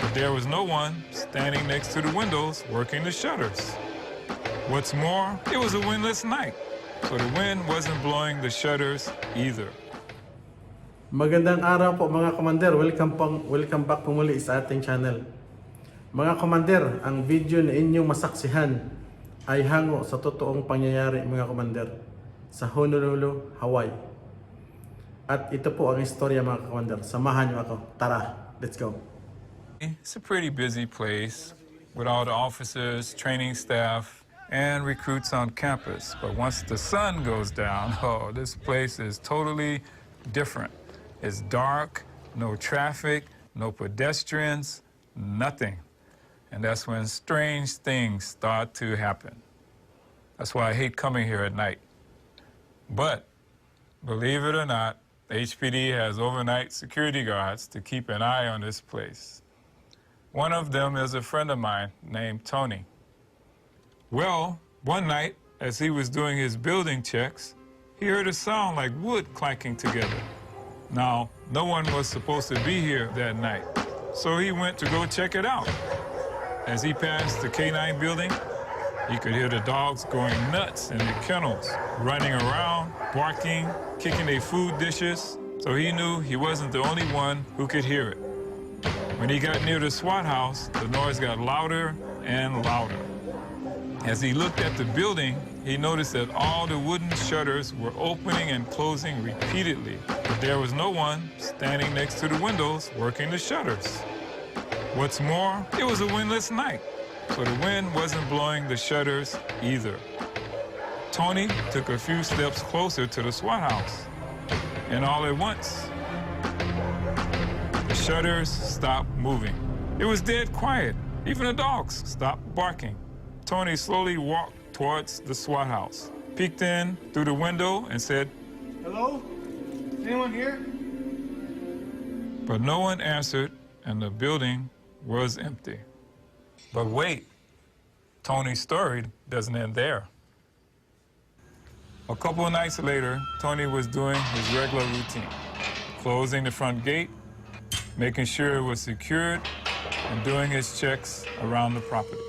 but there was no one standing next to the windows working the shutters. What's more, it was a windless night, so the wind wasn't blowing the shutters either. Magandang araw po mga Kumander. Welcome back po muli sa ating channel. Mga Kumander, ang video na inyong masaksihan ay hango sa totoong pangyayari mga Kumander sa Honolulu, Hawaii. At ito po ang istorya mga Kumander. Samahan niyo ako. Tara, let's go. It's a pretty busy place with all the officers, training staff, and recruits on campus. But once the sun goes down, oh, this place is totally different. It's dark, no traffic, no pedestrians, nothing. And that's when strange things start to happen. That's why I hate coming here at night. But, believe it or not, HPD has overnight security guards to keep an eye on this place. One of them is a friend of mine named Tony. Well, one night, as he was doing his building checks, he heard a sound like wood clanking together. Now, no one was supposed to be here that night, so he went to go check it out. As he passed the K9 building, he could hear the dogs going nuts in the kennels, running around, barking, kicking their food dishes, so he knew he wasn't the only one who could hear it. When he got near the SWAT house, the noise got louder and louder. As he looked at the building, he noticed that all the wooden shutters were opening and closing repeatedly, but there was no one standing next to the windows working the shutters. What's more, it was a windless night, so the wind wasn't blowing the shutters either. Tony took a few steps closer to the SWAT house, and all at once, the shutters stopped moving. It was dead quiet. Even the dogs stopped barking. Tony slowly walked towards the SWAT house, peeked in through the window and said, "Hello? Anyone here?" But no one answered and the building was empty. But wait, Tony's story doesn't end there. A couple of nights later, Tony was doing his regular routine, closing the front gate, making sure it was secured, and doing his checks around the property.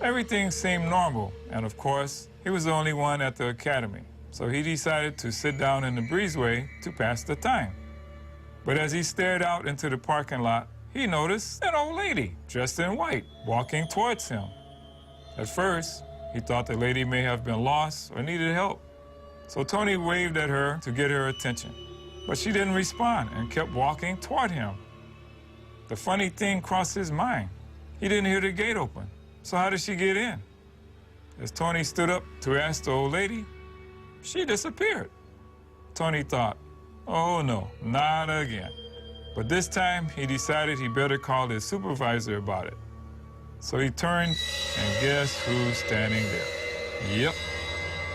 Everything seemed normal, and of course, he was the only one at the academy, so he decided to sit down in the breezeway to pass the time. But as he stared out into the parking lot, he noticed an old lady dressed in white walking towards him. At first, he thought the lady may have been lost or needed help, so Tony waved at her to get her attention. But she didn't respond and kept walking toward him. The funny thing crossed his mind. He didn't hear the gate open. So how did she get in? As Tony stood up to ask the old lady, she disappeared. Tony thought, oh no, not again. But this time he decided he better call his supervisor about it. So he turned and guess who's standing there? Yep,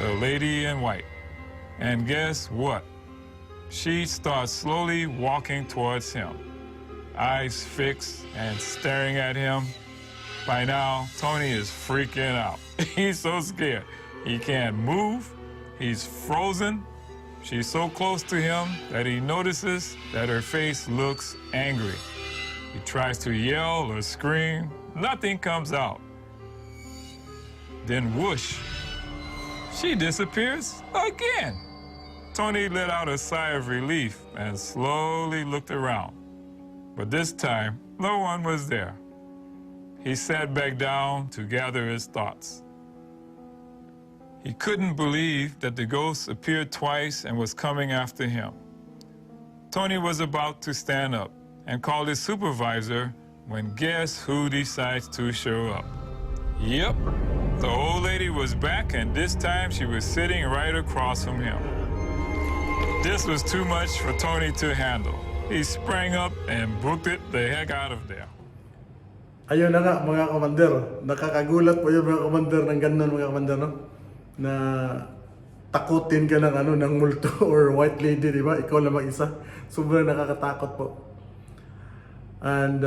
the lady in white. And guess what? She starts slowly walking towards him, eyes fixed and staring at him. By now, Tony is freaking out. He's so scared. He can't move. He's frozen. She's so close to him that he notices that her face looks angry. He tries to yell or scream. Nothing comes out. Then whoosh, she disappears again. Tony let out a sigh of relief and slowly looked around. But this time, no one was there. He sat back down to gather his thoughts. He couldn't believe that the ghost appeared twice and was coming after him. Tony was about to stand up and call his supervisor when guess who decides to show up? Yep, the old lady was back, and this time she was sitting right across from him. This was too much for Tony to handle. He sprang up and booked it the heck out of there. Ayun na nga mga Kumander, nakakagulat po yung mga Kumander ng ganun mga Kumander, no? Na takutin ka ng multo or white lady, di ba? Ikaw lang mag-isa. Sobrang nakakatakot po. And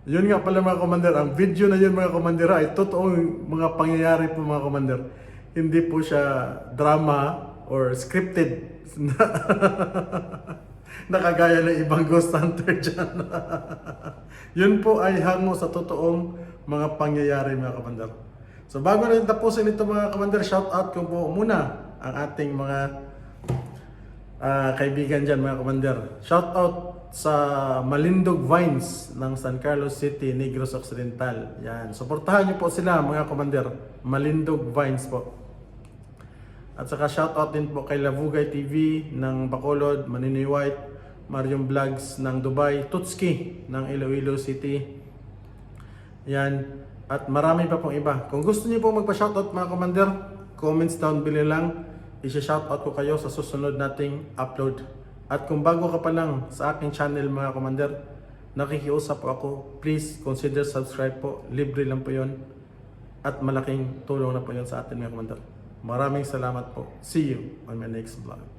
yun nga pala mga Kumander, ang video na yun mga Kumander ay totoong mga pangyayari po mga Kumander. Hindi po siya drama or scripted. nakagaya ng ibang ghost hunter dyan. Yun po ay hango sa totoong mga pangyayari mga Kumander. So bago natin tapusin ito mga Kumander, shout out ko po muna ang ating mga kaibigan dyan mga Kumander. Shout out sa Malindog Vines ng San Carlos City, Negros Occidental. Yan. Suportahan niyo po sila mga Kumander. Malindog Vines po. At saka shoutout din po kay Lavugay TV ng Bacolod, Manini White, Maryum Vlogs ng Dubai, Tutski ng Iloilo City. Yan. At marami pa pong iba. Kung gusto niyo po magpa-shoutout mga Kumander, comments down below lang. I-shoutout ko kayo sa susunod nating upload. At kung bago ka pa lang sa aking channel mga Kumander, nakikiusap po ako, please consider subscribe po. Libre lang po yun. At malaking tulong na po yun sa atin mga Kumander. Maraming salamat po. See you on my next vlog.